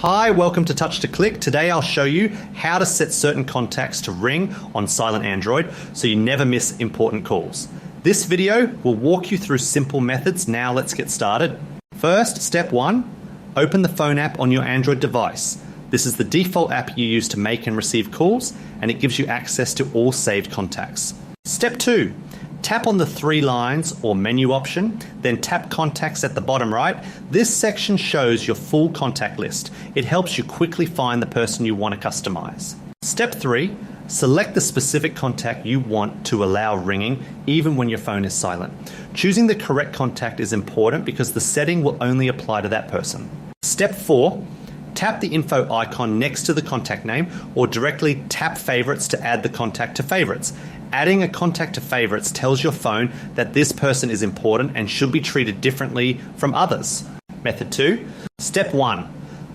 Hi, welcome to Touch to Click. Today I'll show you how to set certain contacts to ring on silent Android so you never miss important calls. This video will walk you through simple methods. Now let's get started. First, step 1, open the phone app on your Android device. This is the default app you use to make and receive calls, and it gives you access to all saved contacts. Step 2, tap on the 3 lines or menu option, then tap Contacts at the bottom right. This section shows your full contact list. It helps you quickly find the person you want to customize. Step 3, select the specific contact you want to allow ringing even when your phone is silent. Choosing the correct contact is important because the setting will only apply to that person. Step 4, tap the info icon next to the contact name or directly tap favorites to add the contact to favorites. Adding a contact to favorites tells your phone that this person is important and should be treated differently from others. Method 2. Step 1.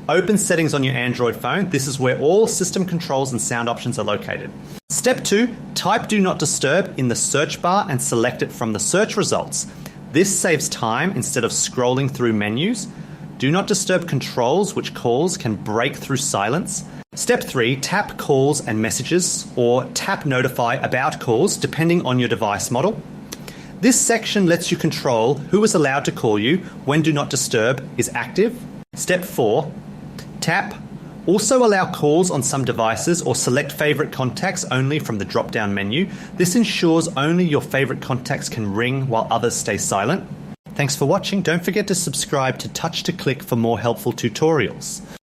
Open settings on your Android phone. This is where all system controls and sound options are located. Step 2. Type Do Not Disturb in the search bar and select it from the search results. This saves time instead of scrolling through menus. Do Not Disturb controls which calls can break through silence. Step 3, tap Calls and Messages or tap Notify About Calls depending on your device model. This section lets you control who is allowed to call you when Do Not Disturb is active. Step 4, tap Also Allow Calls on some devices or select favorite contacts only from the drop-down menu. This ensures only your favorite contacts can ring while others stay silent. Thanks for watching. Don't forget to subscribe to Touch to Click for more helpful tutorials.